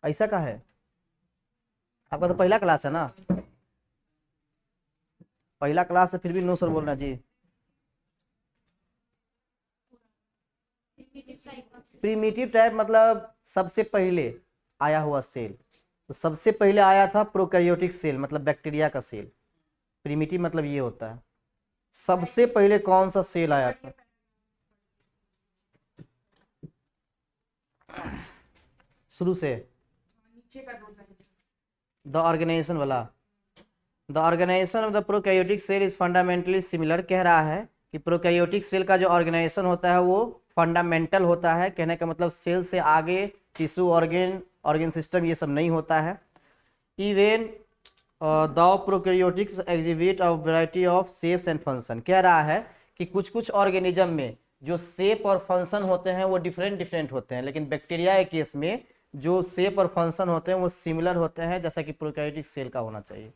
ऐसा का है? आपका तो पहला क्लास है ना, पहला क्लास है, फिर भी नो सर बोलना जी। प्रीमिटिव टाइप मतलब सबसे पहले आया हुआ सेल, तो सबसे पहले आया था प्रोकैरियोटिक सेल मतलब बैक्टीरिया का सेल। प्रीमिटिव मतलब ये होता है सबसे पहले कौन सा सेल आया था। शुरू से द ऑर्गेनाइजेशन वाला, the organisation of the prokaryotic cell is fundamentally similar, कह रहा है कि प्रोकैरियोटिक सेल का जो ऑर्गेनाइजेशन होता है वो फंडामेंटल होता है। कहने का मतलब सेल से आगे टिश्यू, ऑर्गन सिस्टम ये सब नहीं होता है। Even the prokaryotics exhibit of variety of shapes and function, कह रहा है कि कुछ कुछ ऑर्गेनिज्म में जो शेप और फंक्शन होते हैं वो डिफरेंट डिफरेंट होते हैं, लेकिन बैक्टीरिया के केस में जो शेप और फंक्शन होते हैं वो सिमिलर होते हैं, जैसा कि प्रोकैरियोटिक सेल का होना चाहिए।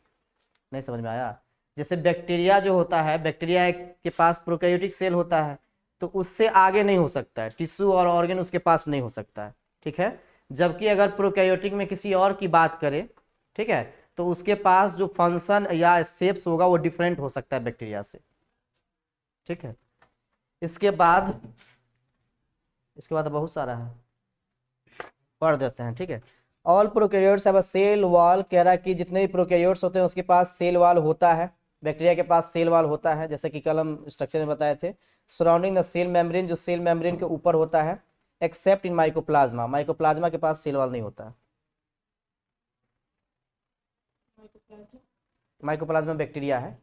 नहीं समझ में आया? जैसे बैक्टीरिया जो होता है, बैक्टीरिया के पास प्रोकैरियोटिक सेल होता है तो उससे आगे नहीं हो सकता है, टिश्यू और ऑर्गन उसके पास नहीं हो सकता है, ठीक है। जबकि अगर प्रोकैरियोटिक में किसी और की बात करें, ठीक है, तो उसके पास जो फंक्शन या शेप्स होगा वो डिफरेंट हो सकता है बैक्टीरिया से, ठीक है। इसके बाद बहुत सारा है, पढ़ देते हैं, ठीक है। All prokaryotes have a cell wall, कह रहा है कि जितने भी प्रोकैरियोट्स होते हैं उसके पास सेल वॉल होता है। बैक्टीरिया के पास सेल वॉल होता है, जैसे कि कल हम स्ट्रक्चर में बताए थे। सराउंडिंग द सेल मेम्ब्रेन, जो सेल मेम्ब्रेन के ऊपर होता है। एक्सेप्ट इन माइकोप्लाज्मा, माइकोप्लाज्मा के पास सेल वॉल नहीं होता है। माइकोप्लाज्मा बैक्टीरिया है,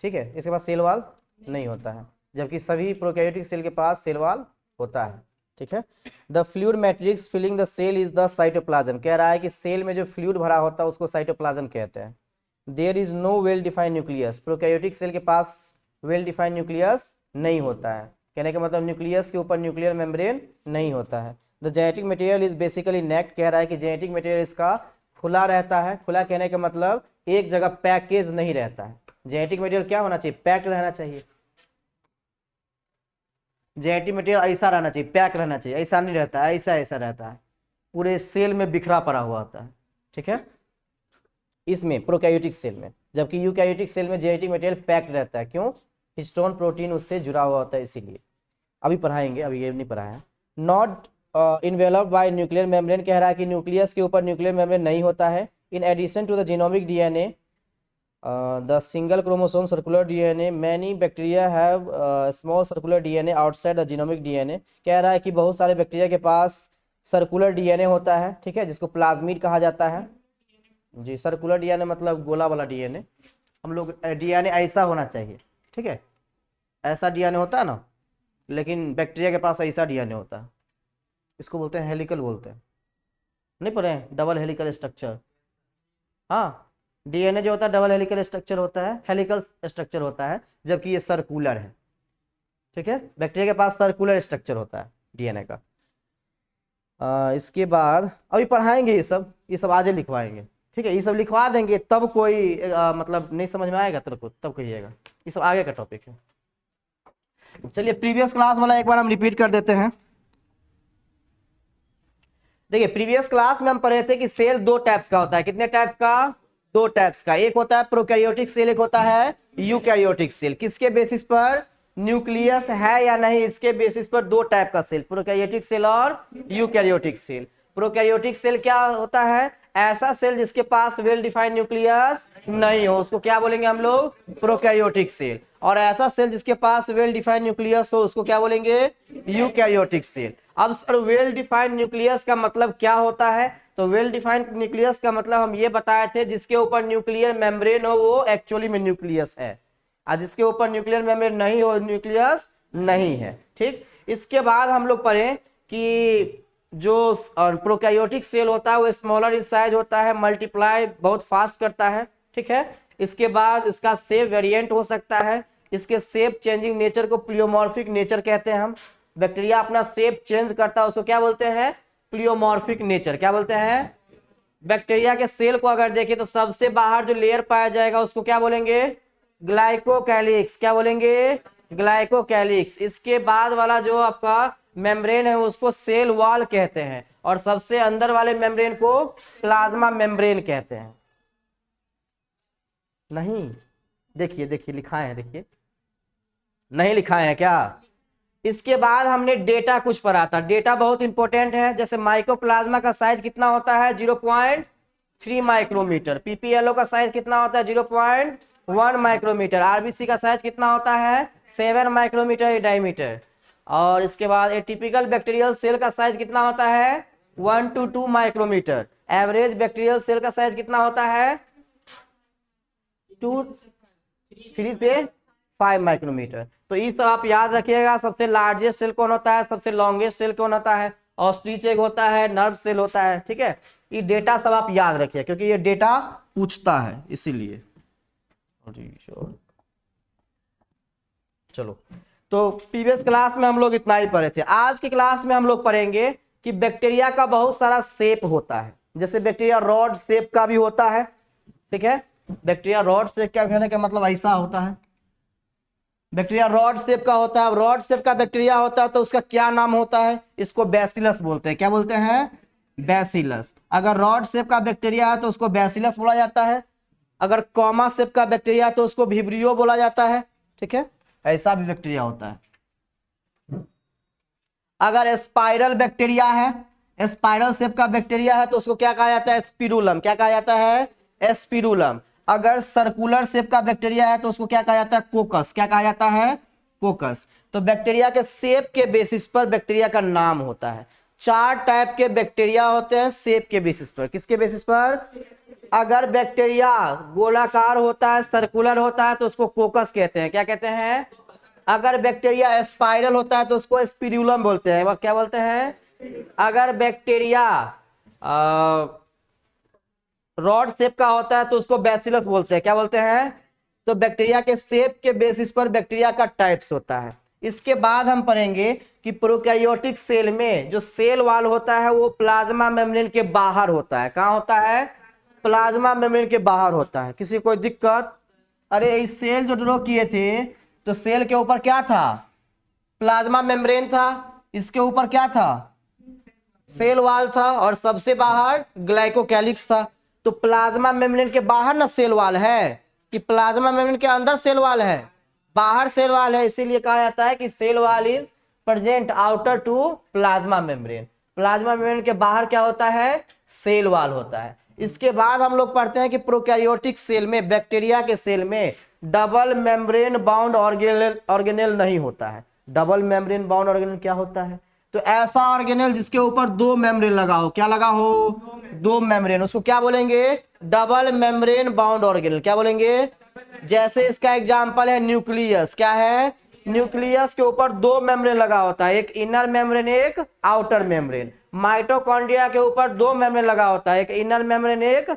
ठीक है, इसके पास सेल वॉल नहीं होता है, जबकि सभी प्रोकैरियोटिक सेल के पास सेल वॉल होता है, ठीक है। The fluid matrix filling the cell is the cytoplasm, कह रहा है कि सेल में जो फ्लूइड भरा होता है उसको साइटोप्लाज्म कहते हैं। There is no well defined nucleus, prokaryotic cell के पास वेल डिफाइंड न्यूक्लियस नहीं होता है। कहने का मतलब न्यूक्लियस के ऊपर न्यूक्लियर मेम्ब्रेन नहीं होता है। The genetic material is basically naked, कह रहा है कि जेनेटिक मटेरियल इसका खुला रहता है। खुला कहने का मतलब एक जगह पैकेज नहीं रहता है। जेनेटिक मटेरियल क्या होना चाहिए? पैक्ड रहना चाहिए। जेनेटिक मटेरियल ऐसा रहना चाहिए, पैक रहना चाहिए, ऐसा नहीं रहता है, ऐसा ऐसा रहता है, पूरे सेल में बिखरा पड़ा हुआ होता है, ठीक है, इसमें प्रोकैरियोटिक सेल में। जबकि यूकैरियोटिक सेल में जेनेटिक मटेरियल पैक्ड रहता है, क्यों? हिस्टोन प्रोटीन उससे जुड़ा हुआ होता है, इसीलिए। अभी पढ़ाएंगे, अभी ये नहीं पढ़ाया। Not enveloped bye nuclear membrane, कह रहा है कि न्यूक्लियस के ऊपर न्यूक्लियर मेम्ब्रेन नहीं होता है। In addition to the genomic DNA, the single chromosome circular DNA, many bacteria have small circular DNA outside the genomic DNA, कह रहा है कि बहुत सारे बैक्टीरिया के पास सर्कुलर डीएनए होता है, ठीक है, जिसको प्लाज्मिड कहा जाता है। जी, सर्कुलर डीएनए मतलब गोला वाला डीएनए। हम लोग डीएनए ऐसा होना चाहिए, ठीक है, ऐसा डीएनए होता है ना, लेकिन बैक्टीरिया के पास ऐसा डीएनए होता है, इसको बोलते हैं हेलिकल बोलते हैं। नहीं पढ़े हैं? Double helical structure. हाँ, डीएनए जो होता है डबल हेलिकल स्ट्रक्चर होता है, हेलिकल स्ट्रक्चर होता है, जबकि ये सर्कुलर है, ठीक है। बैक्टीरिया के पास सर्कुलर स्ट्रक्चर होता है डीएनए का। इसके बाद अभी पढ़ाएंगे ये सब आज ही लिखवाएंगे, ठीक है, ये सब लिखवा देंगे तब कोई मतलब नहीं समझ में आएगा तेरे को तब कहिएगा, ये सब आगे का टॉपिक है। चलिए प्रीवियस क्लास वाला एक बार हम रिपीट कर देते हैं। देखिए प्रीवियस क्लास में हम पढ़े थे कि सेल दो टाइप्स का होता है। कितने टाइप्स का? दो टाइप्स का। एक होता है प्रोकैरियोटिक सेल, एक होता है यूकैरियोटिक सेल। किसके बेसिस पर? न्यूक्लियस है या नहीं, इसके बेसिस पर दो टाइप का सेल, प्रोकैरियोटिक सेल और यूकैरियोटिक सेल। प्रोकैरियोटिक सेल क्या होता है? ऐसा सेल जिसके पास वेल डिफाइंड न्यूक्लियस नहीं हो, उसको क्या बोलेंगे हम लोग? Prokaryotic cell. और ऐसा सेल जिसके पास वेल डिफाइंड न्यूक्लियस हो उसको क्या बोलेंगे? Eukaryotic cell. अब सर वेल डिफाइंड न्यूक्लियस का मतलब क्या होता है? तो वेल डिफाइंड न्यूक्लियस का मतलब हम ये बताए थे जिसके ऊपर न्यूक्लियर मेम्ब्रेन हो वो एक्चुअली में न्यूक्लियस है, और जिसके ऊपर न्यूक्लियर मेम्ब्रेन नहीं हो न्यूक्लियस नहीं है, ठीक। इसके बाद हम लोग पढ़े कि जो प्रोकैरियोटिक सेल होता है वो स्मॉलर इन साइज होता है, मल्टीप्लाई बहुत फास्ट करता है, ठीक है। इसके बाद इसका शेप वेरिएंट हो सकता है, इसके शेप चेंजिंग नेचर को प्लियोमॉर्फिक नेचर कहते हैं हम। बैक्टीरिया अपना शेप चेंज करता है उसको क्या बोलते हैं? Pleomorphic nature. क्या बोलते हैं? बैक्टीरिया के सेल को अगर देखें तो सबसे बाहर जो लेयर पाया जाएगा उसको क्या बोलेंगे? ग्लाइकोकैलिक्स। क्या बोलेंगे? ग्लाइकोकैलिक्स। इसके बाद वाला जो आपका मेम्ब्रेन है उसको सेल वॉल कहते हैं, और सबसे अंदर वाले मेम्ब्रेन को प्लाज्मा मेम्ब्रेन कहते हैं। नहीं, देखिए देखिए लिखाए हैं, देखिए नहीं लिखाए हैं क्या? इसके बाद हमने डेटा कुछ पढ़ा था, डेटा बहुत इंपॉर्टेंट है। जैसे माइकोप्लाज्मा का साइज कितना होता है? 0.3 माइक्रोमीटर। पीपीएलओ का साइज कितना होता है? 0.1 माइक्रोमीटर। आरबीसी का साइज कितना होता है? 7 माइक्रोमीटर डायमीटर। और इसके बाद ए टिपिकल बैक्टीरियल सेल का साइज कितना होता है? 1 to 2 micrometre. Average bacterial cell का साइज कितना होता है? 3 से 5 माइक्रोमीटर। तो ये सब आप याद रखिएगा। सबसे लार्जेस्ट सेल कौन होता है? सबसे लॉन्गेस्ट सेल कौन होता है? ऑस्ट्रिच एग होता है, नर्व सेल होता है। ठीक है, ये डेटा सब आप याद रखिए क्योंकि ये डेटा पूछता है इसीलिए। चलो, तो प्रीवियस क्लास में हम लोग इतना ही पढ़े थे। आज की क्लास में हम लोग पढ़ेंगे कि बैक्टीरिया का बहुत सारा शेप होता है। जैसे बैक्टीरिया रॉड शेप का भी होता है। ठीक है, बैक्टीरिया रॉड शेप का कहने का मतलब ऐसा होता है, बैक्टीरिया रॉड शेप का होता है। रॉड शेप का बैक्टीरिया होता है तो उसका क्या नाम होता है? इसको बैसिलस बोलते हैं। क्या बोलते हैं? बैसिलस। अगर रॉड शेप का बैक्टीरिया है तो उसको बैसिलस बोला जाता है। अगर कॉमा शेप का बैक्टीरिया है तो उसको विब्रियो बोला जाता है। ठीक है, ऐसा भी बैक्टीरिया होता है। अगर स्पाइरल बैक्टीरिया है, स्पाइरल शेप का बैक्टीरिया है तो उसको क्या कहा जाता है? स्पिरुलम। क्या कहा जाता है? स्पिरुलम। अगर सर्कुलर शेप का बैक्टीरिया है तो उसको क्या कहा जाता है? कोकस। क्या कहा जाता है? कोकस। तो बैक्टीरिया के शेप के बेसिस पर बैक्टीरिया का नाम होता है। 4 टाइप के बैक्टीरिया होते हैं शेप के बेसिस पर। किसके बेसिस पर? अगर बैक्टीरिया गोलाकार होता है, सर्कुलर होता है तो उसको कोकस कहते हैं। क्या कहते हैं? अगर बैक्टीरिया स्पाइरल होता है तो उसको स्पिरुलम बोलते हैं। वह क्या बोलते हैं? अगर बैक्टीरिया रॉड शेप का होता है तो उसको बैसिलस बोलते हैं। क्या बोलते हैं? तो बैक्टीरिया के शेप के बेसिस पर बैक्टीरिया का टाइप्स होता है। इसके बाद हम पढ़ेंगे कि प्रोकैरियोटिक सेल में जो सेल वॉल होता है वो प्लाज्मा मेम्ब्रेन के बाहर होता है। कहाँ होता है? प्लाज्मा मेम्ब्रेन के बाहर होता है। किसी कोई दिक्कत? अरे इस सेल जो ड्रॉ किए थे तो सेल के ऊपर क्या था? प्लाज्मा मेम्ब्रेन था। इसके ऊपर क्या था? सेल वॉल था। और सबसे बाहर ग्लाइकोकैलिक्स था। तो प्लाज्मा मेम्ब्रेन के बाहर ना सेल वॉल है, कि प्लाज्मा मेम्ब्रेन के अंदर सेल वॉल है? बाहर सेल वॉल है, इसीलिए कहा जाता है कि cell wall is present outer to plasma membrane. Plasma membrane के बाहर क्या होता है? सेल वॉल होता है। इसके बाद हम लोग पढ़ते हैं कि प्रोकैरियोटिक सेल में, बैक्टीरिया के सेल में डबल मेम्ब्रेन बाउंड ऑर्गेनेल नहीं होता है। डबल मेम्ब्रेन बाउंड ऑर्गेनेल क्या होता है? तो ऐसा ऑर्गेनेल जिसके ऊपर 2 मेम्ब्रेन लगा हो। क्या लगा हो? 2 मेम्ब्रेन, उसको क्या बोलेंगे? Double membrane bound organelle. क्या बोलेंगे? जैसे इसका एग्जांपल है न्यूक्लियस। क्या है? न्यूक्लियस के ऊपर 2 मेम्ब्रेन लगा होता है, एक इनर मेम्ब्रेन एक आउटर मेम्ब्रेन। माइटोकॉन्ड्रिया के ऊपर 2 मेम्ब्रेन लगा होता है, एक इनर मेम्ब्रेन एक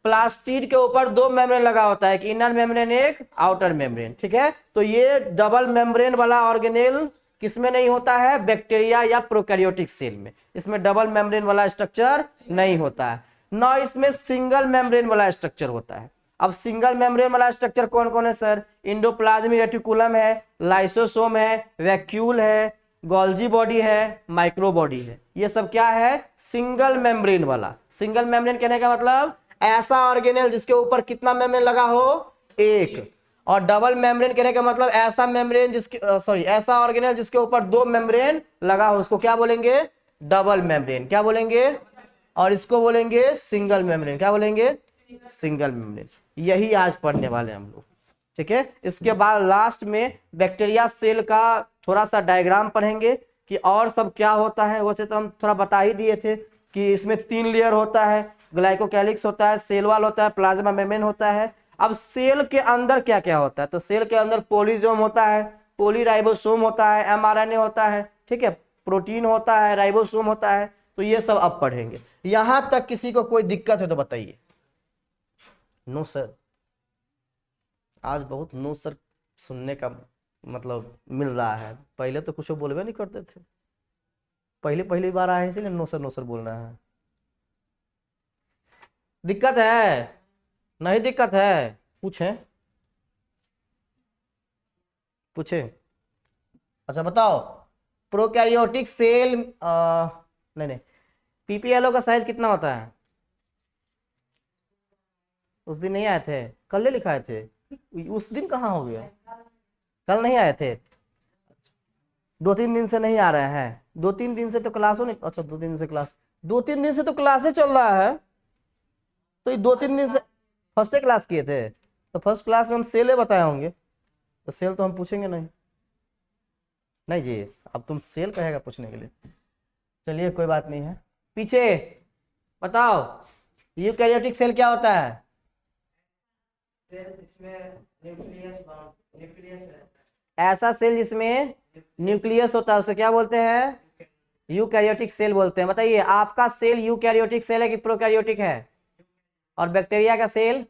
प्लास्टिड के ऊपर 2 मेम्ब्रेन लगा होता है, एक इनर मेम्ब्रेन एक आउटर मेम्ब्रेन। ठीक है, तो ये डबल मेम्ब्रेन वाला ऑर्गेनेल किसमें नहीं होता है? बैक्टीरिया या प्रोकैरियोटिक सेल में। इसमें डबल मेम्ब्रेन वाला स्ट्रक्चर नहीं होता है ना, इसमें सिंगल मेम्ब्रेन वाला स्ट्रक्चर होता है। अब सिंगल मेम्ब्रेन वाला स्ट्रक्चर कौन कौन है सर? इंडोप्लाज्मिक रेटिकुलम है, लाइसोसोम है, वैक्यूल है, गोल्जी बॉडी है, माइक्रो बॉडी है। ये सब क्या है? सिंगल मेम्ब्रेन वाला। सिंगल मेम्ब्रेन कहने का मतलब ऐसा ऑर्गेनेल जिसके ऊपर कितना मेम्ब्रेन लगा हो? एक। और डबल मेम्ब्रेन कहने का मतलब ऐसा मेम्ब्रेन जिसके ऐसा ऑर्गेनेल जिसके ऊपर 2 मेम्ब्रेन लगा हो, उसको क्या बोलेंगे? Double membrane. क्या बोलेंगे? और इसको बोलेंगे सिंगल मेम्ब्रेन। क्या बोलेंगे? Single membrane. यही आज पढ़ने वाले हम लोग। ठीक है, इसके बाद लास्ट में बैक्टीरिया सेल का थोड़ा सा डायग्राम पढ़ेंगे कि और सब क्या होता है। वैसे तो हम थोड़ा बता ही दिए थे कि इसमें 3 लेयर होता है, ग्लाइकोकैलिक्स होता है, सेल वॉल होता है, प्लाज्मा मेम्ब्रेन होता है। अब सेल के अंदर क्या क्या होता है? तो सेल के अंदर पोलिसोम होता है, पॉलीराइबोसोम होता है, एमआरएनए होता है। ठीक है, प्रोटीन होता है, राइबोसोम होता है। तो ये सब अब पढ़ेंगे। यहां तक किसी को कोई दिक्कत है तो बताइए। नो सर, आज बहुत नो सर सुनने का मतलब मिल रहा है। पहले तो कुछ बोलवे नहीं करते थे, पहली पहली बार आए इसलिए नो सर बोल रहे हैं। दिक्कत है? नहीं दिक्कत है? पूछें, पूछे। अच्छा बताओ, प्रोकैरियोटिक सेल नहीं नहीं, पीपीएलओ का साइज कितना होता है? उस दिन नहीं आए थे, कल ही लिखाए थे। उस दिन कहाँ हो गया? कल नहीं आए थे? 2-3 दिन से नहीं आ रहे हैं? 2-3 दिन से तो क्लासों नहीं, अच्छा 2 दिन से क्लास, 2-3 दिन से तो क्लासे चल रहा है। तो ये 2-3 दिन से फर्स्ट क्लास किए थे, तो फर्स्ट क्लास में हम सेले बताए होंगे, तो सेल तो हम पूछेंगे नहीं। नहीं जी, अब तुम सेल कहेगा पूछने के लिए। चलिए कोई बात नहीं है। पीछे बताओ, यूकैरियोटिक सेल क्या होता है? ऐसा सेल जिसमें न्यूक्लियस होता है उसे क्या बोलते हैं? यूकैरियोटिक सेल बोलते हैं। बताइए, आपका सेल यूकैरियोटिक सेल है कि प्रोकैरियोटिक है? और बैक्टीरिया का सेल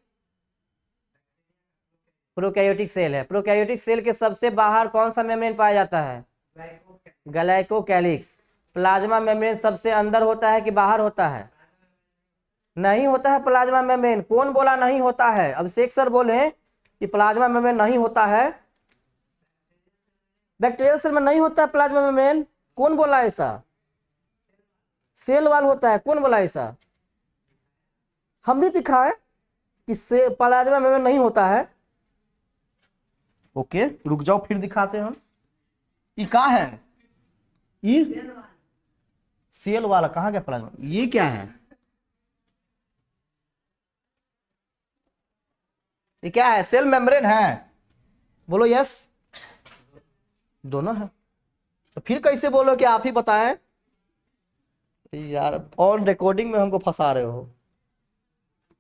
प्रोकैरियोटिक सेल है। प्रोकैरियोटिक सेल के सबसे बाहर कौन सा मेम्ब्रेन पाया जाता है? ग्लाइकोकैलिक्स। प्लाज्मा मेम्ब्रेन सबसे अंदर होता है कि बाहर होता है? नहीं होता है प्लाज्मा मेम्ब्रेन। कौन बोला नहीं होता है? अभिषेक सर बोले कि प्लाज्मा मेम्ब्रेन नहीं होता है। बैक्टीरियल सेल में नहीं होता है प्लाज्मा मेम्ब्रेन। कौन बोला ऐसा? सेल वाल होता है। कौन बोला ऐसा? हम भी दिखाए कि से प्लाज्मा मेम्ब्रेन नहीं होता है। ओके रुक जाओ, फिर दिखाते हैं हम। ये क्या है? ये सेल वाला कहाँ गया प्लाज्मा? ये क्या है? ये क्या है? सेल मेम्ब्रेन है? बोलो यस। दोनों है? तो फिर कैसे बोलो कि आप ही बताएं? यार ऑन रिकॉर्डिंग में हमको फंसा रहे हो।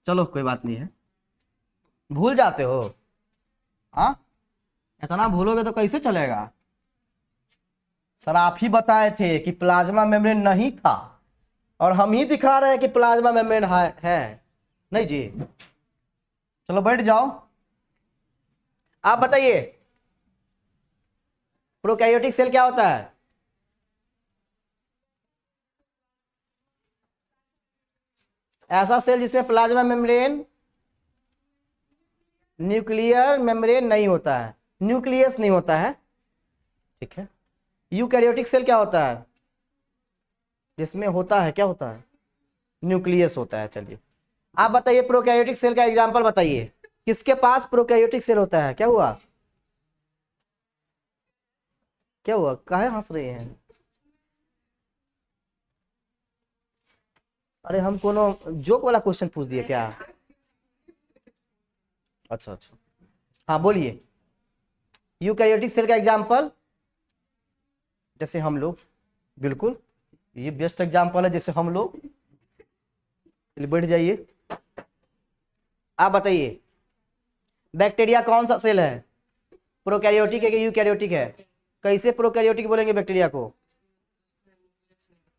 चलो कोई बात नहीं है, भूल जाते हो। हाँ, इतना भूलोगे तो कैसे चलेगा? सर आप ही बताए थे कि प्लाज्मा मेम्ब्रेन नहीं था, और हम ही दिखा रहे हैं कि प्लाज्मा मेम्ब्रेन है। नहीं जी, चलो बैठ जाओ। आप बताइए, प्रोकैरियोटिक सेल क्या होता है? ऐसा सेल जिसमें प्लाज्मा मेम्ब्रेन, न्यूक्लियर मेम्ब्रेन नहीं होता है, न्यूक्लियस नहीं होता है। ठीक है। यूकैरियोटिक सेल क्या होता है? जिसमें होता है, क्या होता है? न्यूक्लियस होता है। चलिए आप बताइए, प्रोकैरियोटिक सेल का एग्जांपल बताइए। किसके पास प्रोकैरियोटिक सेल होता है? क्या हुआ? क्या हुआ, काहे हंस रहे हैं? अरे हम कोनो जोक वाला क्वेश्चन पूछ दिए क्या? अच्छा अच्छा, हाँ बोलिए। यूकैरियोटिक सेल का एग्जांपल, जैसे हम लोग, बिल्कुल ये बेस्ट एग्जांपल है, जैसे हम लोग। चलिए बैठ जाइए। आप बताइए, बैक्टीरिया कौन सा सेल है? प्रोकैरियोटिक है कि यूकैरियोटिक है? कैसे प्रोकैरियोटिक बोलेंगे बैक्टीरिया को?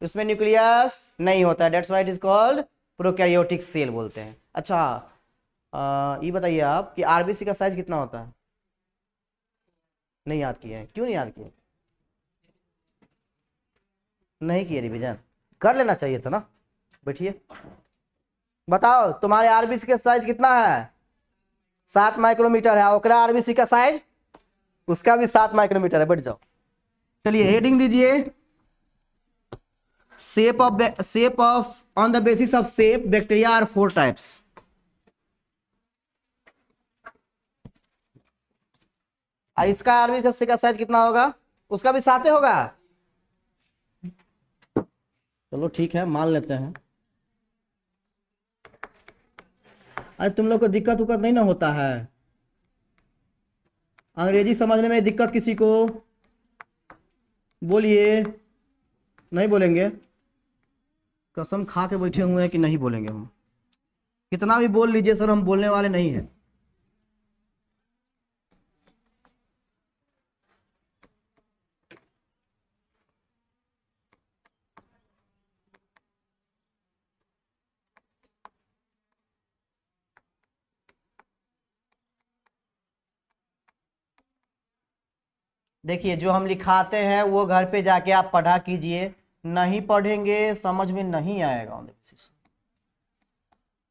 उसमें न्यूक्लियस नहीं होता है, that's why it is called prokaryotic cell बोलते हैं। अच्छा ये बताइए आप कि आरबीसी का साइज कितना होता है? नहीं याद किए हैं? क्यों नहीं याद किए? नहीं किए रिवीजन? कर लेना चाहिए था ना। बैठिए, बताओ तुम्हारे आरबीसी का साइज कितना है? 7 माइक्रोमीटर है। ओकरा आरबीसी का साइज, उसका भी 7 माइक्रोमीटर है। बैठ जाओ। चलिए हेडिंग दीजिए, shape of on the basis of shape bacteria are 4 types. इसका आरबीसी का साइज कितना होगा? उसका भी 7 होगा। चलो ठीक है, मान लेते हैं। अरे तुम लोग को दिक्कत उक्कत नहीं ना होता है? अंग्रेजी समझने में दिक्कत किसी को? बोलिए। नहीं बोलेंगे? कसम खा के बैठे हुए हैं कि नहीं बोलेंगे हम। कितना भी बोल लीजिए सर, हम बोलने वाले नहीं हैं। देखिए जो हम लिखाते हैं वो घर पे जाके आप पढ़ा कीजिए। नहीं पढ़ेंगे समझ में नहीं आएगा।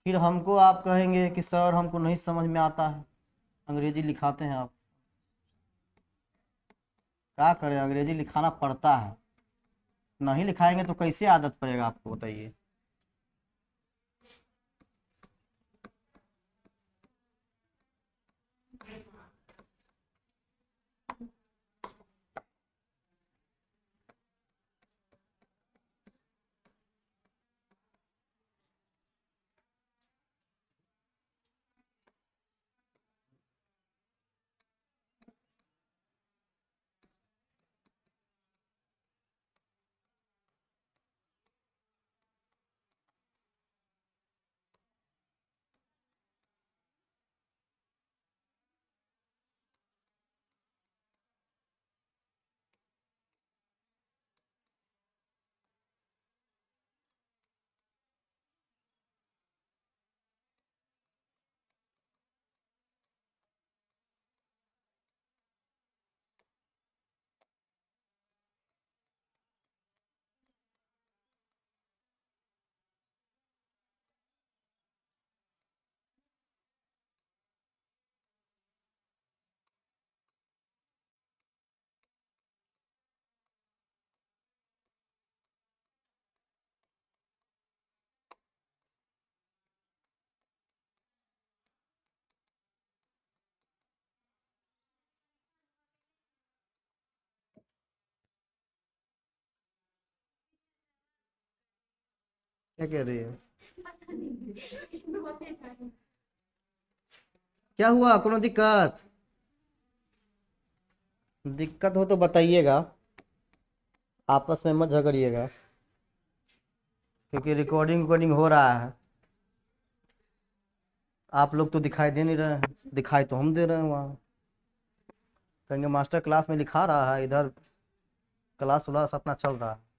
फिर हमको आप कहेंगे कि सर हमको नहीं समझ में आता है, अंग्रेजी लिखाते हैं आप। क्या करें, अंग्रेजी लिखाना पड़ता है। नहीं लिखाएंगे तो कैसे आदत पड़ेगा आपको, बताइए। क्या कह रही है? क्या हुआ, कोनो दिक्कत? दिक्कत हो तो बताइएगा, आपस में मत झगड़िएगा, क्योंकि रिकॉर्डिंग हो रहा है। आप लोग तो दिखाई दे नहीं रहे हैं, दिखाई तो हम दे रहे हैं वहाँ। कहेंगे मास्टर क्लास में लिखा रहा है, इधर क्लास व्लास अपना चल रहा है।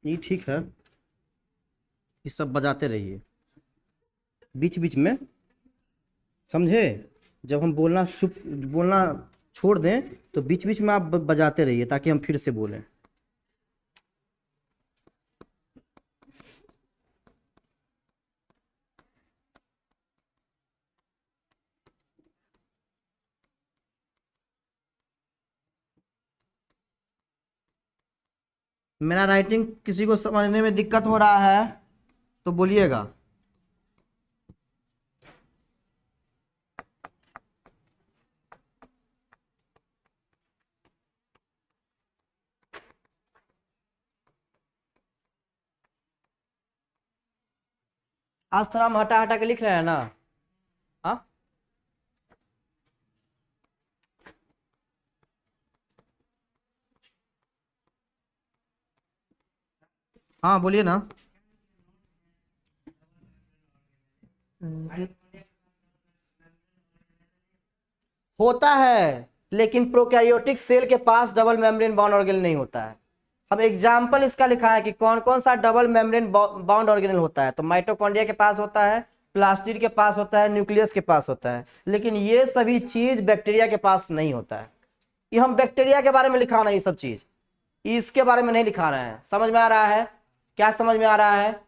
ये ठीक है, ये सब बजाते रहिए बीच बीच में, समझे? जब हम बोलना छोड़ दें तो बीच बीच में आप बजाते रहिए, ताकि हम फिर से बोलें। मेरा राइटिंग किसी को समझने में दिक्कत हो रहा है तो बोलिएगा। आज थोड़ा हम हटा हटा के लिख रहे हैं ना। हाँ, हाँ बोलिए ना। होता है, लेकिन प्रोकैरियोटिक सेल के पास डबल मेम्ब्रेन बाउंड ऑर्गेनेल नहीं होता है। अब एग्जाम्पल इसका लिखा है कि कौन कौन सा डबल मेम्ब्रेन बाउंड ऑर्गेनेल होता है। तो माइटोकॉन्ड्रिया के पास होता है, प्लास्टिड के पास होता है, न्यूक्लियस के पास होता है, लेकिन ये सभी चीज बैक्टीरिया के पास नहीं होता है। ये हम बैक्टीरिया के बारे में लिखा रहे हैं, ये सब चीज इसके बारे में नहीं लिखा रहे हैं। समझ में आ रहा है? क्या समझ में आ रहा है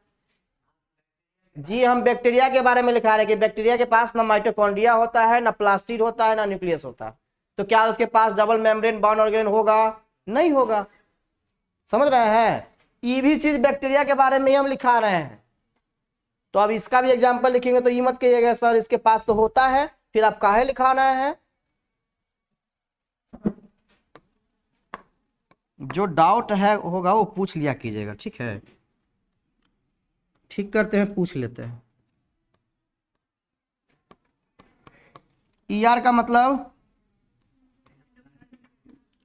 जी? हम बैक्टीरिया के बारे में लिखा रहे हैं कि बैक्टीरिया के पास ना माइटोकॉन्ड्रिया होता है, ना प्लास्टिड होता है, ना न्यूक्लियस होता है। तो क्या उसके पास डबल मेम्ब्रेन बाउंड ऑर्गेनेल होगा? नहीं होगा। समझ रहे हैं? ये भी चीज बैक्टीरिया के बारे में ही हम लिखा रहे हैं। तो अब इसका भी एग्जाम्पल लिखेंगे तो ये मत कहिएगा सर इसके पास तो होता है, फिर आप काहे लिखा रहे हैं। जो डाउट है होगा वो पूछ लिया कीजिएगा, ठीक है। ठीक करते हैं, पूछ लेते हैं। ईआर का मतलब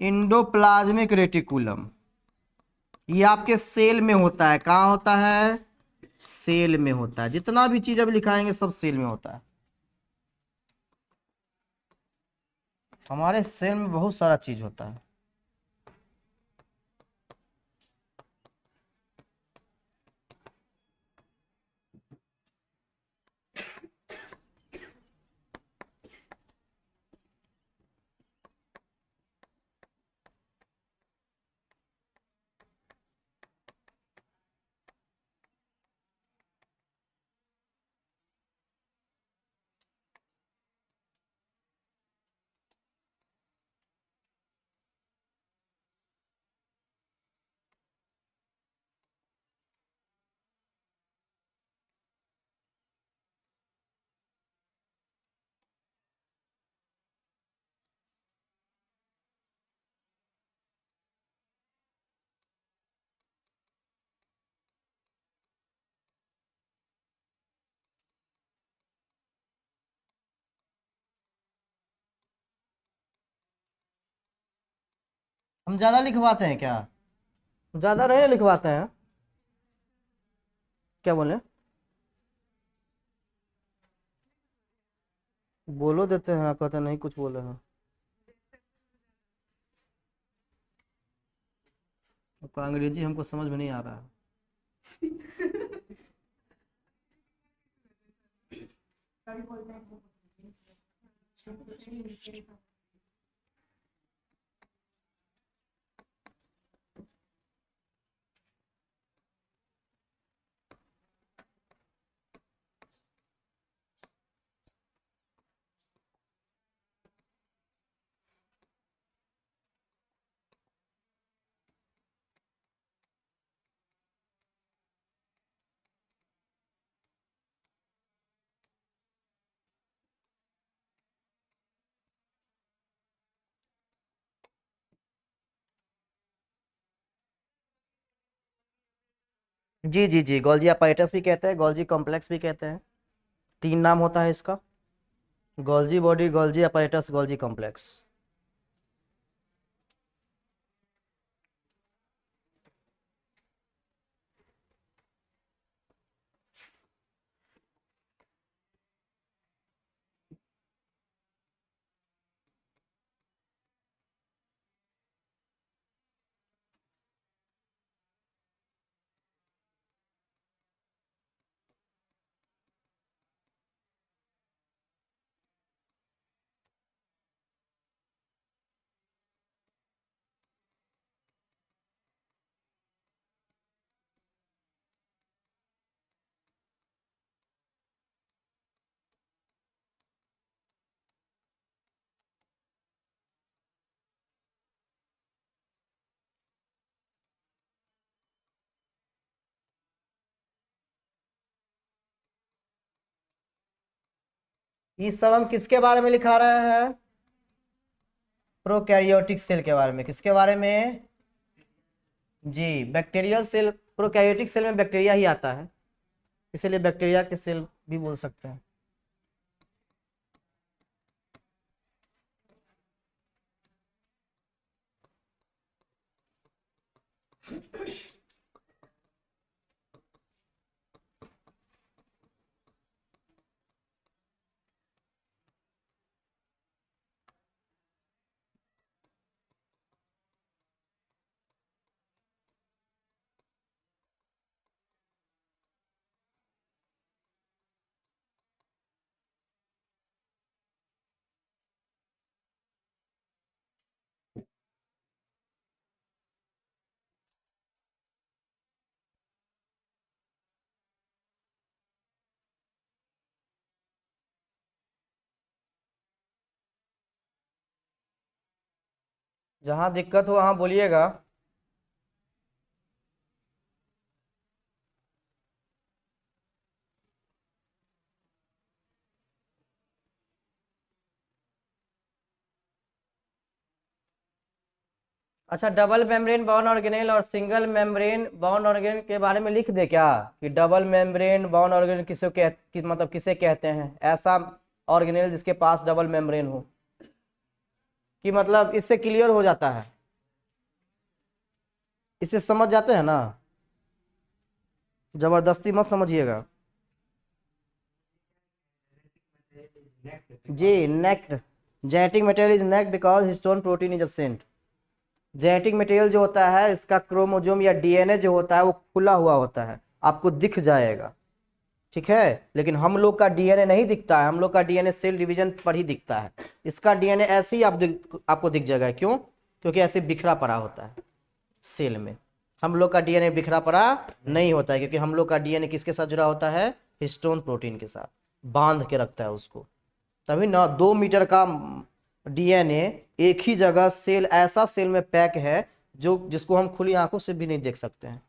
इंडोप्लाज्मिक रेटिकुलम। ये आपके सेल में होता है। कहाँ होता है? सेल में होता है। जितना भी चीज अभी लिखाएंगे सब सेल में होता है। हमारे सेल में बहुत सारा चीज होता है। हम ज्यादा लिखवाते हैं क्या? ज्यादा नहीं लिखवाते हैं। क्या बोले? बोलो देते हैं, कहते नहीं कुछ बोले हैं। आपका अंग्रेजी हमको समझ में नहीं आ रहा है। जी जी जी, गोल्जी अपाइटस भी कहते हैं, गोल्जी कॉम्प्लेक्स भी कहते हैं। तीन नाम होता है इसका। Golgi body, Golgi apparatus, Golgi complex. ये सब हम किसके बारे में लिखा रहे हैं? प्रोकैरियोटिक सेल के बारे में। किसके बारे में? जी, बैक्टीरियल सेल। प्रोकैरियोटिक सेल में बैक्टीरिया ही आता है, इसीलिए बैक्टीरिया के सेल भी बोल सकते हैं। जहां दिक्कत हो वहां बोलिएगा। अच्छा, डबल मेम्ब्रेन बाउंड ऑर्गेनेल और सिंगल मेम्ब्रेन बाउंड ऑर्गेनेल के बारे में लिख दे क्या, कि डबल मेम्ब्रेन बाउंड ऑर्गेनेल मतलब किसे कहते हैं, ऐसा ऑर्गेनेल जिसके पास डबल मेम्ब्रेन हो, कि मतलब इससे क्लियर हो जाता है, इससे समझ जाते हैं ना, जबरदस्ती मत समझिएगा जी। Naked, genetic material is naked because histone protein is absent. Genetic material जो होता है इसका क्रोमोसोम या डीएनए जो होता है वो खुला हुआ होता है, आपको दिख जाएगा, ठीक है। लेकिन हम लोग का डीएनए नहीं दिखता है, हम लोग का डीएनए सेल डिवीजन पर ही दिखता है। इसका डीएनए ऐसे ही आपको दिख जाएगा, क्यों, क्योंकि ऐसे बिखरा पड़ा होता है सेल में। हम लोग का डीएनए बिखरा पड़ा नहीं होता है, क्योंकि हम लोग का डीएनए किसके साथ जुड़ा होता है, हिस्टोन प्रोटीन के साथ बांध के रखता है उसको। तभी ना 2 मीटर का डीएनए एक ही जगह सेल, ऐसा सेल में पैक है जो जिसको हम खुली आंखों से भी नहीं देख सकते हैं।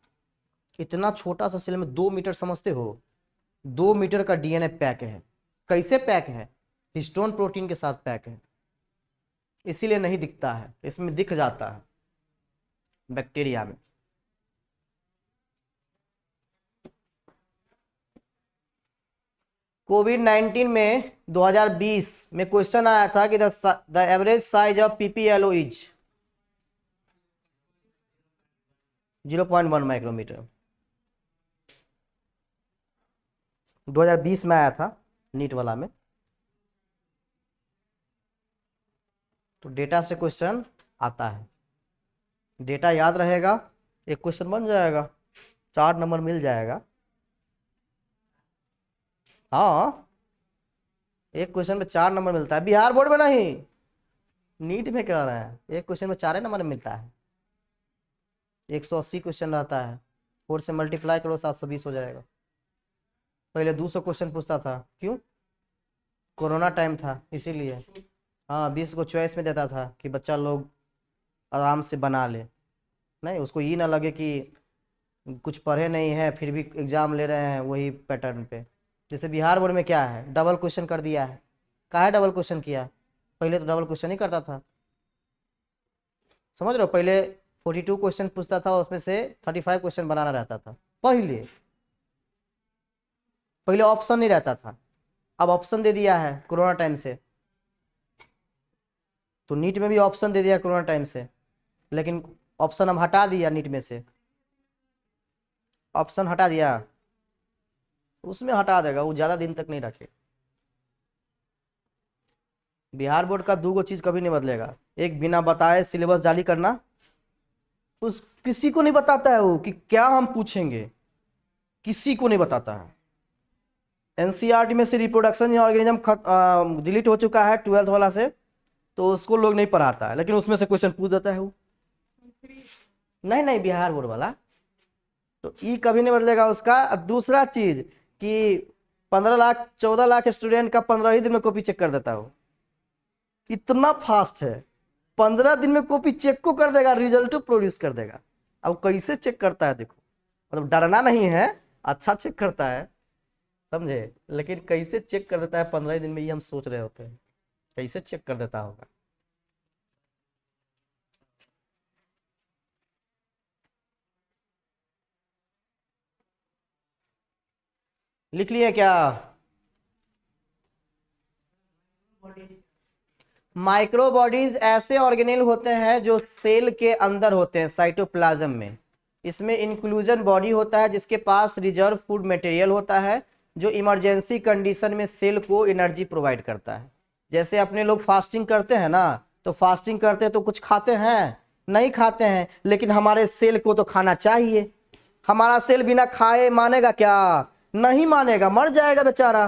इतना छोटा सा सेल में 2 मीटर, समझते हो, 2 मीटर का डीएनए पैक है। कैसे पैक है, हिस्टोन प्रोटीन के साथ पैक है, इसीलिए नहीं दिखता है, इसमें दिख जाता है बैक्टीरिया में। कोविड-19 में 2020 में क्वेश्चन आया था कि the average size of PPLO is 0.1 micrometre. 2020 में आया था नीट वाला में। तो डेटा से क्वेश्चन आता है, डेटा याद रहेगा, एक क्वेश्चन बन जाएगा, 4 नंबर मिल जाएगा। हाँ, एक क्वेश्चन में 4 नंबर मिलता है, बिहार बोर्ड में नहीं, नीट में कह रहे हैं, एक क्वेश्चन में 4 नंबर मिलता है। 180 क्वेश्चन रहता है, 4 से मल्टीप्लाई करो 720 हो जाएगा। पहले 200 क्वेश्चन पूछता था, क्यों, कोरोना टाइम था इसीलिए। हाँ, 20 को चॉइस में देता था कि बच्चा लोग आराम से बना ले, नहीं उसको ये ना लगे कि कुछ पढ़े नहीं है फिर भी एग्जाम ले रहे हैं वही पैटर्न पे। जैसे बिहार बोर्ड में क्या है, डबल क्वेश्चन कर दिया है। काहे डबल क्वेश्चन किया, पहले तो डबल क्वेश्चन ही करता था, समझ रहे हो। पहले 42 क्वेश्चन पूछता था, उसमें से 35 क्वेश्चन बनाना रहता था। पहले पहले ऑप्शन नहीं रहता था, अब ऑप्शन दे दिया है कोरोना टाइम से। तो नीट में भी ऑप्शन दे दिया कोरोना टाइम से, लेकिन ऑप्शन हम हटा दिया नीट में से, ऑप्शन हटा दिया, उसमें हटा देगा वो, ज्यादा दिन तक नहीं रखे। बिहार बोर्ड का 2 चीज कभी नहीं बदलेगा, एक बिना बताए सिलेबस जारी करना, उस किसी को नहीं बताता है वो कि क्या हम पूछेंगे, किसी को नहीं बताता है। एनसीईआरटी में से रिप्रोडक्शन ऑर्गेनिज्म डिलीट हो चुका है 12th वाला से, तो उसको लोग नहीं पढ़ाता है, लेकिन उसमें से क्वेश्चन पूछ देता है वो। नहीं नहीं, बिहार बोर्ड वाला तो ई कभी नहीं बदलेगा उसका। अब दूसरा चीज कि 15 लाख 14 लाख स्टूडेंट का 15 ही दिन में कॉपी चेक कर देता हो, इतना फास्ट है, 15 दिन में कॉपी चेक को कर देगा, रिजल्ट प्रोड्यूस कर देगा। अब कैसे चेक करता है देखो, मतलब डरना नहीं है, अच्छा चेक करता है, समझे, लेकिन कैसे चेक कर देता है 15 दिन में, ये हम सोच रहे होते हैं कैसे चेक कर देता होगा। लिख लिए क्या, माइक्रो बॉडीज ऐसे ऑर्गेनेल होते हैं जो सेल के अंदर होते हैं, साइटोप्लाज्म में। इसमें इंक्लूजन बॉडी होता है जिसके पास रिजर्व फूड मटेरियल होता है, जो इमरजेंसी कंडीशन में सेल को एनर्जी प्रोवाइड करता है। जैसे अपने लोग फास्टिंग करते हैं ना, तो फास्टिंग करते हैं तो कुछ खाते हैं, नहीं खाते हैं, लेकिन हमारे सेल को तो खाना चाहिए। हमारा सेल बिना खाए मानेगा क्या, नहीं मानेगा, मर जाएगा बेचारा,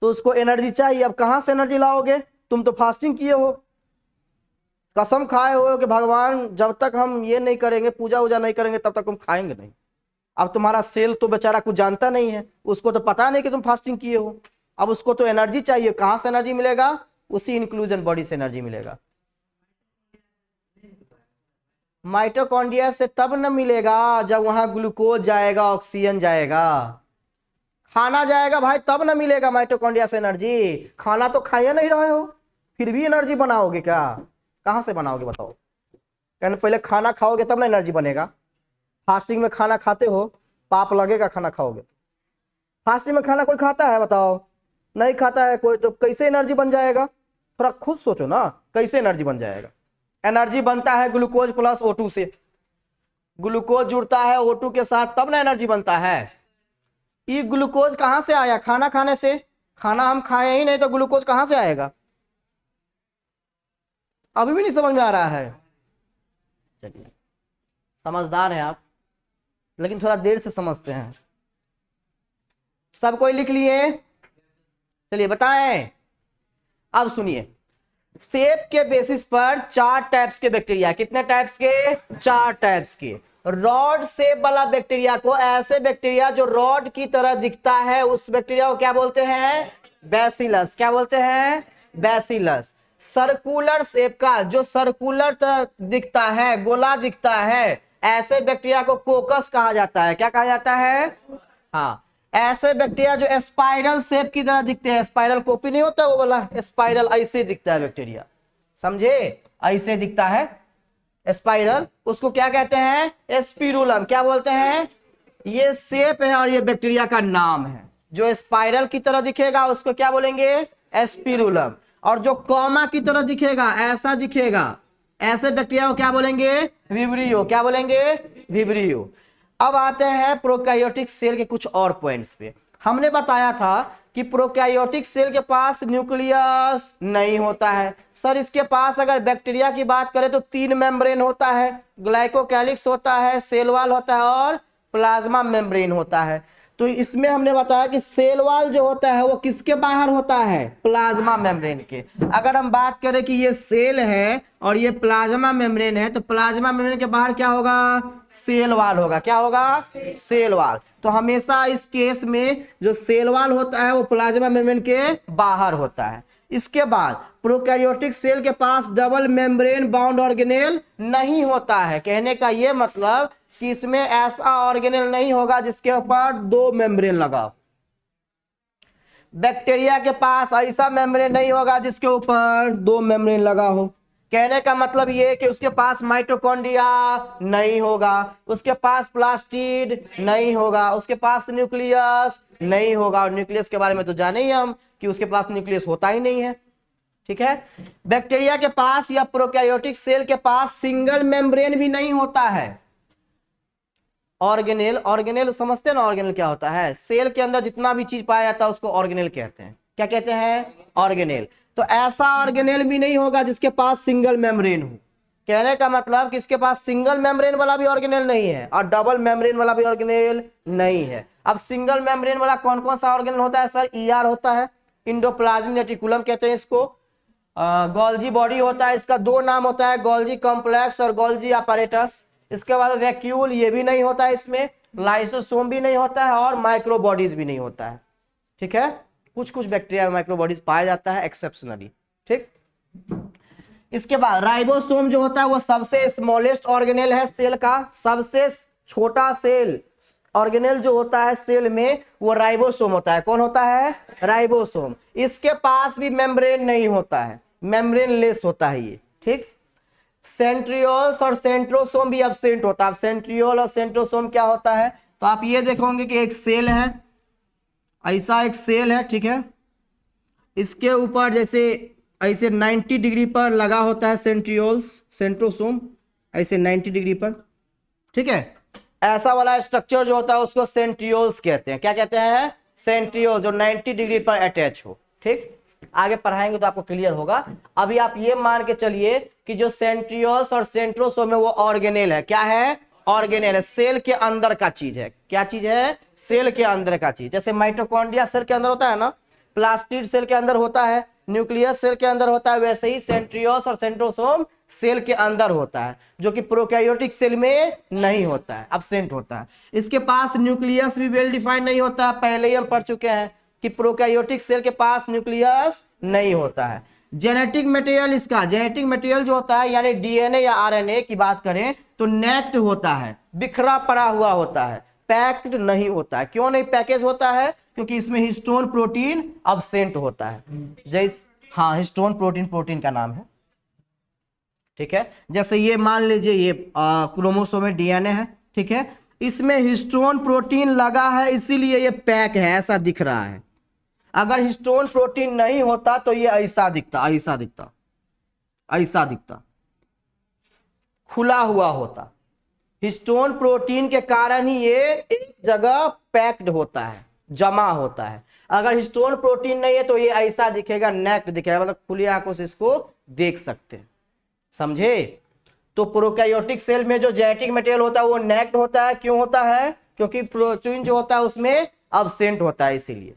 तो उसको एनर्जी चाहिए। अब कहां से एनर्जी लाओगे, तुम तो फास्टिंग किए हो, कसम खाए हो कि भगवान जब तक हम ये नहीं करेंगे, पूजा वूजा नहीं करेंगे, तब तक हम खाएंगे नहीं। अब तुम्हारा सेल तो बेचारा कुछ जानता नहीं है, उसको तो पता नहीं कि तुम फास्टिंग किए हो। अब उसको तो एनर्जी चाहिए, कहां से एनर्जी मिलेगा, उसी इंक्लूजन बॉडी से एनर्जी मिलेगा। माइटोकॉन्ड्रिया से तब न मिलेगा जब वहां ग्लूकोज जाएगा, ऑक्सीजन जाएगा, खाना जाएगा भाई, तब ना मिलेगा माइटोकॉन्ड्रिया से एनर्जी। खाना तो खाए नहीं रहे हो, फिर भी एनर्जी बनाओगे क्या, कहां से बनाओगे बताओ, कहने पहले खाना खाओगे तब ना एनर्जी बनेगा। फास्टिंग में खाना खाते हो, पाप लगेगा खाना खाओगे। फास्टिंग में खाना कोई खाता है बताओ? नहीं खाता है कोई, तो कैसे एनर्जी बन जाएगा? थोड़ा खुद सोचो ना, कैसे एनर्जी बन जाएगा? एनर्जी बनता है ग्लूकोज प्लस O2 से। ग्लूकोज जुड़ता है O2 के साथ तब ना एनर्जी बनता है। ये ग्लूकोज कहां से आया? खाना खाने से। खाना हम खाए ही नहीं तो ग्लूकोज कहां से आएगा? अभी भी नहीं समझ में आ रहा है? चलिए, समझदार हैं आप, लेकिन थोड़ा देर से समझते हैं। सब कोई लिख लिए? चलिए बताएं। अब सुनिए, शेप के बेसिस पर 4 टाइप्स के बैक्टीरिया। कितने टाइप्स के? 4 टाइप्स के। रॉड शेप वाला बैक्टीरिया को, ऐसे बैक्टीरिया जो रॉड की तरह दिखता है, उस बैक्टीरिया को क्या बोलते हैं? बैसिलस। क्या बोलते हैं? बैसिलस। सर्कुलर शेप का, जो सर्कुलर दिखता है, गोला दिखता है, ऐसे बैक्टीरिया को कोकस कहा जाता है। क्या कहा जाता है? हाँ, ऐसे बैक्टीरिया जो स्पाइरल शेप की तरह दिखते हैं, स्पाइरल कॉपी नहीं होता वो वाला, स्पाइरल ऐसे दिखता है बैक्टीरिया, समझे? ऐसे दिखता है स्पाइरल, उसको क्या कहते हैं? स्पिरुलम। क्या बोलते हैं? ये शेप है और ये बैक्टीरिया का नाम है। जो स्पाइरल की तरह दिखेगा उसको क्या बोलेंगे? स्पिरुलम। और जो कॉमा की तरह दिखेगा, ऐसा दिखेगा, ऐसे बैक्टीरिया को क्या बोलेंगे? विब्रियो। क्या बोलेंगे? विब्रियो। अब आते हैं प्रोकैरियोटिक सेल के कुछ और पॉइंट्स पे। हमने बताया था कि प्रोकैरियोटिक सेल के पास न्यूक्लियस नहीं होता है। सर इसके पास अगर बैक्टीरिया की बात करें तो 3 मेम्ब्रेन होता है, ग्लाइकोकैलिक्स होता है, सेल वॉल होता है और प्लाज्मा मेम्ब्रेन होता है। तो इसमें हमने बताया कि सेल वॉल जो होता है वो किसके बाहर होता है? प्लाज्मा मेम्ब्रेन के। अगर हम बात करें कि ये सेल है और ये प्लाज्मा मेम्ब्रेन है, तो प्लाज्मा मेम्ब्रेन के बाहर क्या होगा? सेल वॉल होगा। क्या होगा? Cell wall. तो हमेशा इस केस में जो सेल वॉल होता है वो प्लाज्मा मेम्ब्रेन के बाहर होता है। इसके बाद प्रोकैरियोटिक सेल के पास डबल मेम्ब्रेन बाउंड ऑर्गेनेल नहीं होता है। कहने का ये मतलब कि इसमें ऐसा ऑर्गेनेल नहीं होगा जिसके ऊपर 2 मेम्ब्रेन लगा। बैक्टीरिया के पास ऐसा मेम्ब्रेन नहीं होगा जिसके ऊपर 2 मेम्ब्रेन लगा हो। कहने का मतलब ये कि उसके पास माइटोकॉन्ड्रिया नहीं होगा, उसके पास प्लास्टिड नहीं होगा, उसके पास न्यूक्लियस नहीं होगा। और न्यूक्लियस के बारे में तो जाने ही हम कि उसके पास न्यूक्लियस होता ही नहीं है। ठीक है। बैक्टीरिया के पास या प्रोकैरियोटिक सेल के पास सिंगल मेम्ब्रेन भी नहीं होता है। ऑर्गेनेल, ऑर्गेनेल समझते हैं ना? ऑर्गेनेल क्या होता है? सेल के अंदर जितना भी चीज पाया जाता है उसको ऑर्गेनेल कहते हैं। क्या कहते हैं? ऑर्गेनेल। तो ऐसा ऑर्गेनेल भी नहीं होगा जिसके पास सिंगल मेम्ब्रेन हो। कहने का मतलब कि इसके पास सिंगल मेम्ब्रेन वाला भी ऑर्गेनेल नहीं है और डबल मेम्ब्रेन वाला भी ऑर्गेनेल नहीं है। अब सिंगल मेम्ब्रेन वाला कौन कौन सा ऑर्गेनेल होता है? सर ER होता है, इंडोप्लाज्मिक रेटिकुलम कहते हैं इसको। गोल्जी बॉडी होता है, इसका 2 नाम होता है, गोल्जी कॉम्प्लेक्स और गोल्जी अपैरेटस। इसके बाद वैक्यूल, ये भी नहीं होता है इसमें, लाइसोसोम भी नहीं होता है और माइक्रोबॉडीज भी नहीं होता है। ठीक है। कुछ कुछ बैक्टीरिया में माइक्रोबॉडीज पाया जाता है एक्सेप्शनली। ठीक। इसके बाद राइबोसोम जो होता है वो सबसे स्मॉलेस्ट ऑर्गेनेल है सेल का। सबसे छोटा सेल ऑर्गेनेल जो होता है सेल में वो राइबोसोम होता है। कौन होता है? राइबोसोम। इसके पास भी मेम्ब्रेन नहीं होता है, मेम्ब्रेन लेस होता है ये। ठीक। सेंट्रियोल्स और सेंट्रोसोम भी एब्सेंट होता है। अब सेंट्रियोल और सेंट्रोसोम क्या होता है? तो आप ये देखोगे कि एक सेल है, ऐसा एक सेल है, ठीक है, इसके ऊपर जैसे ऐसे 90 डिग्री पर लगा होता है सेंट्रियोल्स, सेंट्रोसोम ऐसे 90 डिग्री पर। ठीक है। ऐसा वाला स्ट्रक्चर जो होता है उसको सेंट्रियोल्स कहते हैं। क्या कहते हैं? सेंट्रियोल, जो 90 डिग्री पर अटैच हो। ठीक। आगे पढ़ाएंगे तो आपको क्लियर होगा। अभी आप ये मान के चलिए कि जो सेंट्रियोल्स और सेंट्रोसोम है वो ऑर्गेनेल है। क्या है? ऑर्गेनेल है, सेल के अंदर का चीज है। क्या चीज है? सेल के अंदर का चीज। जैसे माइटोकॉन्ड्रिया सेल के अंदर होता है ना, प्लास्टिड सेल के अंदर होता है, न्यूक्लियस सेल के अंदर होता है, वैसे ही सेंट्रियोल्स और सेंट्रोसोम सेल के अंदर होता है, जो कि प्रोकैरियोटिक सेल में नहीं होता है, एब्सेंट होता है। इसके पास न्यूक्लियस भी वेल डिफाइंड नहीं होता है। पहले ही हम पढ़ चुके हैं कि प्रोकैरियोटिक सेल के पास न्यूक्लियस नहीं होता है। जेनेटिक मटेरियल, इसका जेनेटिक मटेरियल जो होता है यानी DNA या RNA की बात करें तो नेक्ड होता है, बिखरा पड़ा हुआ होता है, पैक्ड नहीं होता है। क्यों नहीं पैकेज होता है? क्योंकि इसमें हिस्टोन प्रोटीन एब्सेंट होता है। जैसे हाँ, हिस्टोन प्रोटीन, प्रोटीन का नाम है। ठीक है, जैसे ये मान लीजिए ये क्रोमोसोम में डीएनए है, ठीक है, इसमें हिस्टोन प्रोटीन लगा है इसीलिए ये पैक है, ऐसा दिख रहा है। अगर हिस्टोन प्रोटीन नहीं होता तो ये ऐसा दिखता, ऐसा दिखता, ऐसा दिखता, खुला हुआ होता। हिस्टोन प्रोटीन के कारण ही ये एक जगह पैक्ड होता है, जमा होता है। अगर हिस्टोन प्रोटीन नहीं है तो ये ऐसा दिखेगा, नेक्ड दिखेगा, मतलब खुली आंखों से इसको देख सकते हैं, समझे। तो प्रोकैरियोटिक सेल में जो जेनेटिक मटेरियल होता है वो नेक्ड होता है, क्यों होता है, क्योंकि प्रोटीन जो होता है उसमें एब्सेंट होता है, इसीलिए।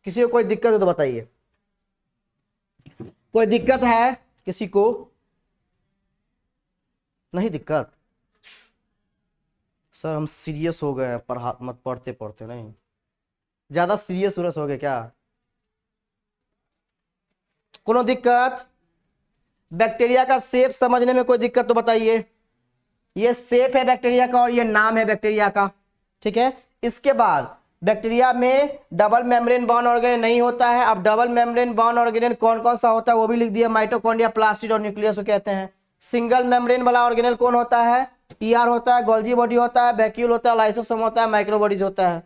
किसी को कोई दिक्कत हो तो बताइए, कोई दिक्कत है किसी को? नहीं दिक्कत? सर हम सीरियस हो गए पढ़ा मत पढ़ते पढ़ते, नहीं ज्यादा सीरियस उरस हो गए क्या? कोनो दिक्कत? बैक्टीरिया का शेप समझने में कोई दिक्कत तो बताइए। ये शेप है बैक्टीरिया का और ये नाम है बैक्टीरिया का, ठीक है। इसके बाद बैक्टीरिया में डबल मेम्ब्रेन बॉन्ड ऑर्गेनेल नहीं होता है। अब डबल मेम्ब्रेन बॉन्ड ऑर्गेनेल कौन कौन सा होता है वो भी लिख दिया, माइटोकॉन्ड्रिया, प्लास्टिड और न्यूक्लियस को कहते हैं। सिंगल मेम्ब्रेन वाला ऑर्गेनेल कौन होता है? ईआर होता है, गोल्जी बॉडी होता है, वैक्यूल होता है, लाइसोसोम होता है, माइक्रोबॉडीज होता है,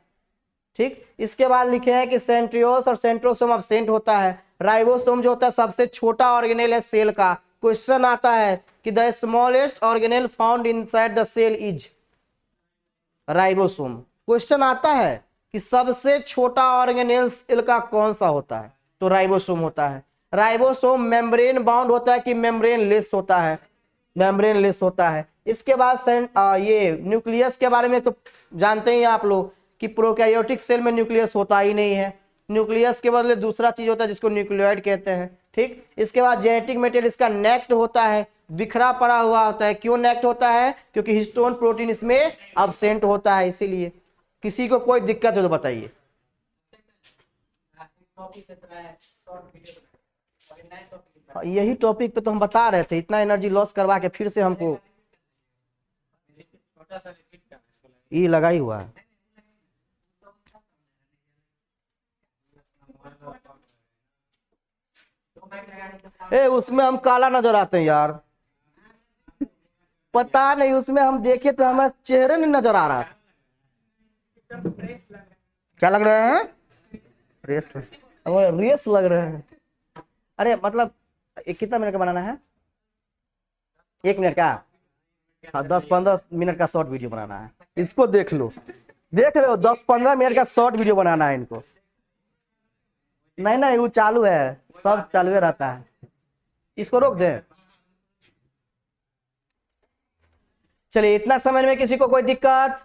ठीक। इसके बाद लिखे हैं कि सेंट्रियोस और सेंट्रोसोम अब्सेंट होता है। राइबोसोम जो होता है सबसे छोटा ऑर्गेनेल है सेल का। क्वेश्चन आता है कि the smallest organelle found inside the cell is ribosome. Question आता है कि सबसे छोटा ऑर्गेनेल सेल का कौन सा होता है, तो राइबोसोम होता है। राइबोसोम मेम्ब्रेन बाउंड होता है कि मेम्ब्रेन लेस होता है? मेम्ब्रेन लेस होता है। इसके बाद ये न्यूक्लियस के बारे में तो जानते ही आप लोग कि प्रोकैरियोटिक सेल में न्यूक्लियस होता ही नहीं है। न्यूक्लियस के बदले दूसरा चीज होता है जिसको न्यूक्लियोइड कहते हैं, ठीक। इसके बाद जेनेटिक मटेरियल इसका नेक्ड होता है, बिखरा पड़ा हुआ होता है। क्यों नेक्ड होता है? क्योंकि हिस्टोन प्रोटीन इसमें एब्सेंट होता है, इसीलिए। किसी को कोई दिक्कत हो तो बताइए। यही टॉपिक पे तो हम बता रहे थे, इतना एनर्जी लॉस करवा के फिर से हमको ये लगा ही हुआ है। उसमें हम काला नजर आते हैं यार, पता नहीं, उसमें हम देखे तो हमारा चेहरे नहीं नजर आ रहा। क्या लग रहे हैं? रेस, रेस लग रहे हैं। अरे मतलब कितना मिनट का बनाना है? 1 मिनट का? हाँ, 10-15 मिनट का शॉर्ट वीडियो बनाना है। इसको देख लो, देख रहे हो, 10-15 मिनट का शॉर्ट वीडियो बनाना है इनको। नहीं नहीं वो चालू है, सब चालू रहता है, इसको रोक दे। चलिए, इतना समझ में किसी को कोई दिक्कत?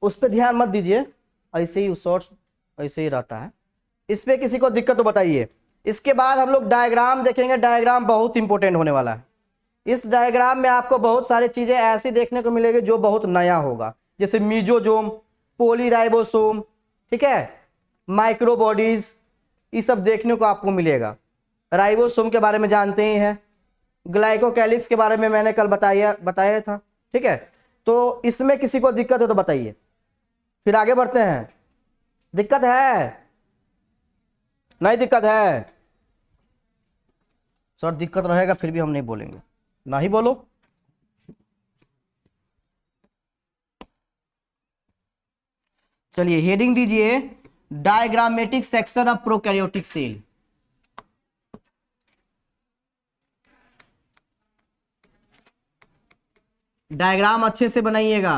उस पर ध्यान मत दीजिए, ऐसे ही शॉर्ट्स ऐसे ही रहता है, इस पे किसी को दिक्कत तो बताइए। इसके बाद हम लोग डायग्राम देखेंगे, डायग्राम बहुत इंपॉर्टेंट होने वाला है। इस डायग्राम में आपको बहुत सारी चीजें ऐसी देखने को मिलेगी जो बहुत नया होगा, जैसे मीजोजोम, पॉलीराइबोसोम, ठीक है, माइक्रोबॉडीज, ये सब देखने को आपको मिलेगा। राइबोसोम के बारे में जानते ही हैं, ग्लाइकोकैलिक्स के बारे में मैंने कल बताया था, ठीक है। तो इसमें किसी को दिक्कत हो तो बताइए, फिर आगे बढ़ते हैं। दिक्कत है? नहीं दिक्कत है? सर दिक्कत रहेगा फिर भी हम नहीं बोलेंगे, नहीं बोलो। चलिए हेडिंग दीजिए, diagrammatic section of prokaryotic cell. Diagram अच्छे से बनाइएगा,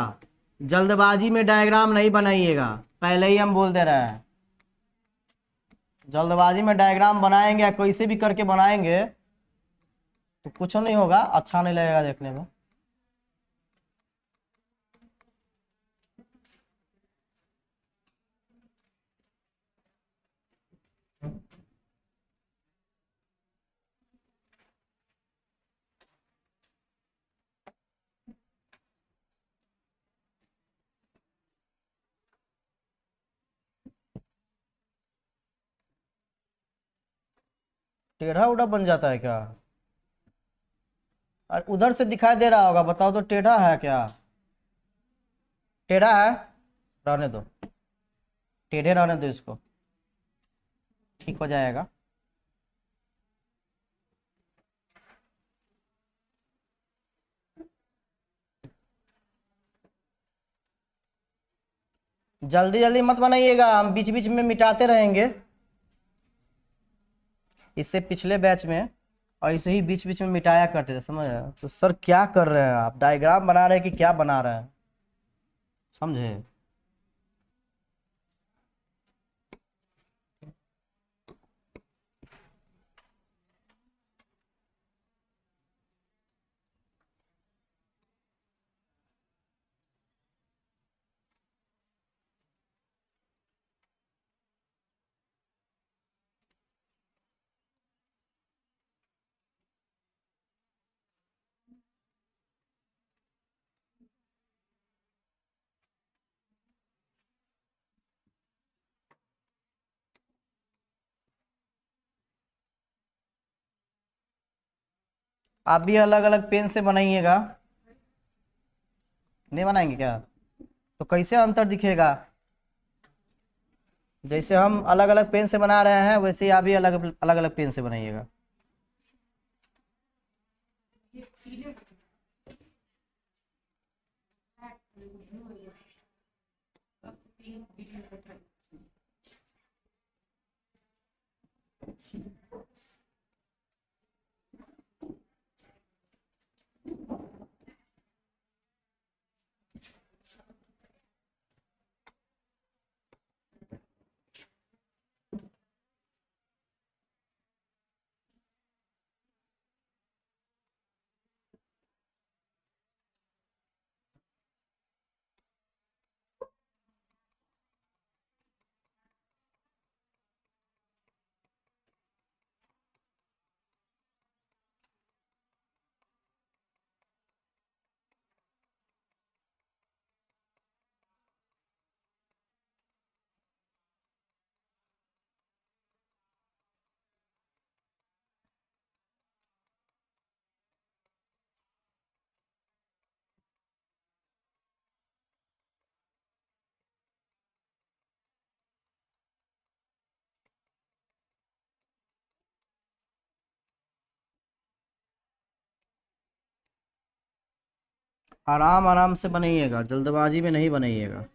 जल्दबाजी में डायग्राम नहीं बनाइएगा, पहले ही हम बोल दे रहे हैं। जल्दबाजी में डायग्राम बनाएंगे या कैसे भी करके बनाएंगे तो कुछ नहीं होगा, अच्छा नहीं लगेगा देखने में। टेढ़ा उड़ा बन जाता है क्या? और उधर से दिखाई दे रहा होगा, बताओ तो टेढ़ा है क्या? टेढ़ा है? रहने दो, टेढ़े रहने दो इसको, ठीक हो जाएगा। जल्दी जल्दी मत बनाइएगा, हम बीच बीच में मिटाते रहेंगे। इससे पिछले बैच में और इसे ही बीच बीच में मिटाया करते थे, समझ रहे हैं? तो सर क्या कर रहे हैं आप, डायग्राम बना रहे हैं कि क्या बना रहे हैं, समझे? आप भी अलग अलग पेन से बनाइएगा। नहीं बनाएंगे क्या? तो कैसे अंतर दिखेगा? जैसे हम अलग अलग पेन से बना रहे हैं वैसे ही आप भी अलग अलग अलग पेन से बनाइएगा। आराम आराम से बनाइएगा, जल्दबाजी में नहीं बनाइएगा।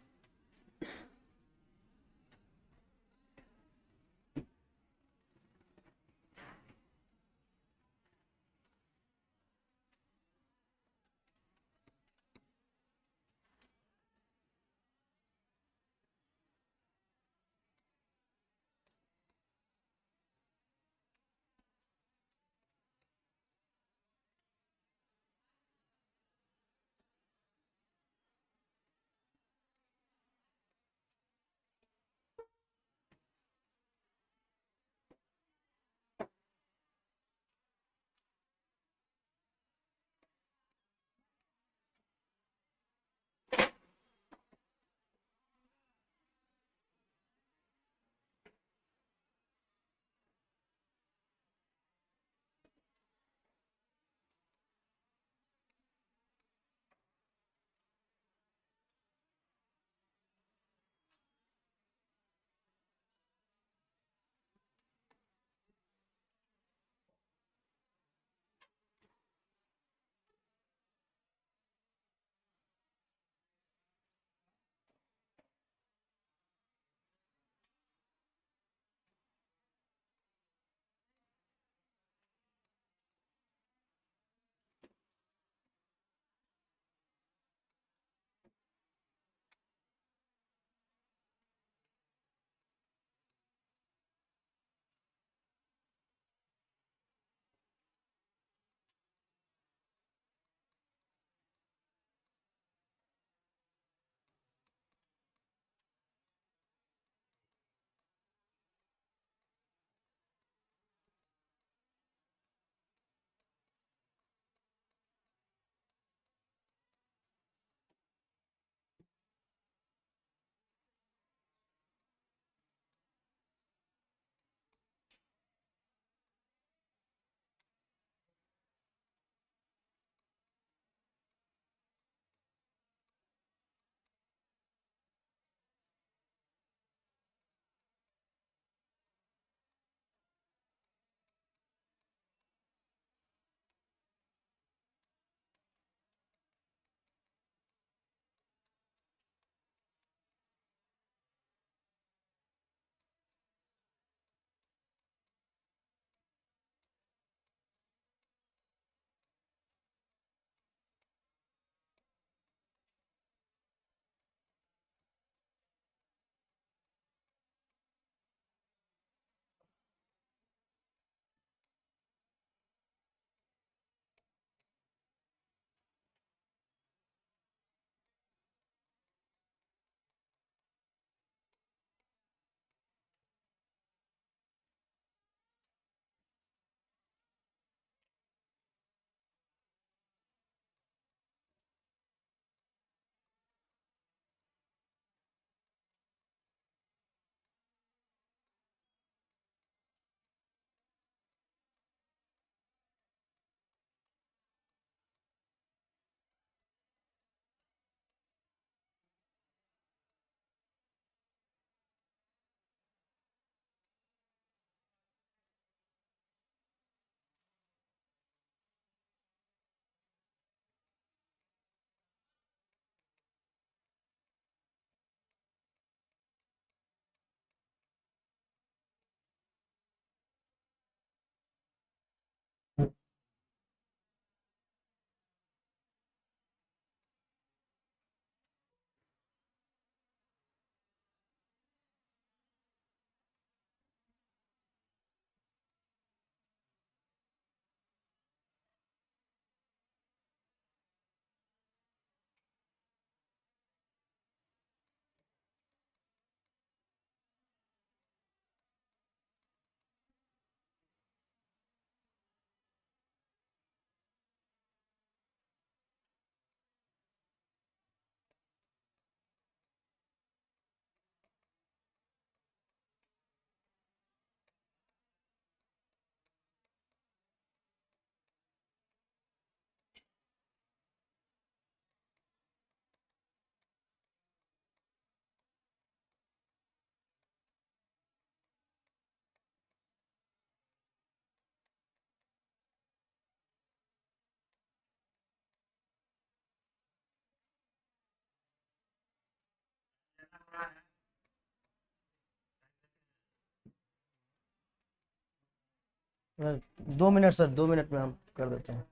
2 मिनट सर, 2 मिनट में हम कर देते हैं।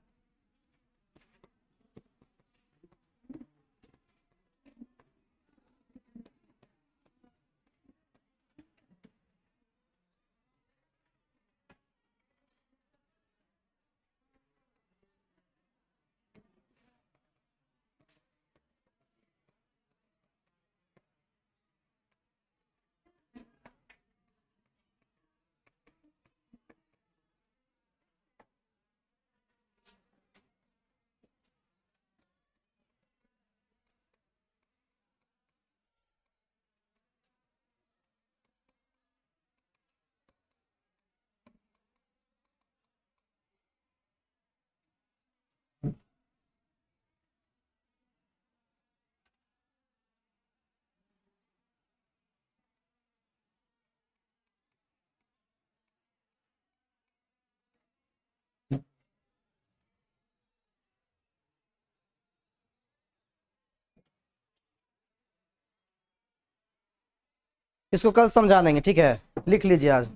इसको कल समझा देंगे, ठीक है, लिख लीजिए, आज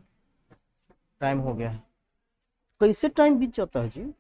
टाइम हो गया। कैसे टाइम बीत जाता है जी।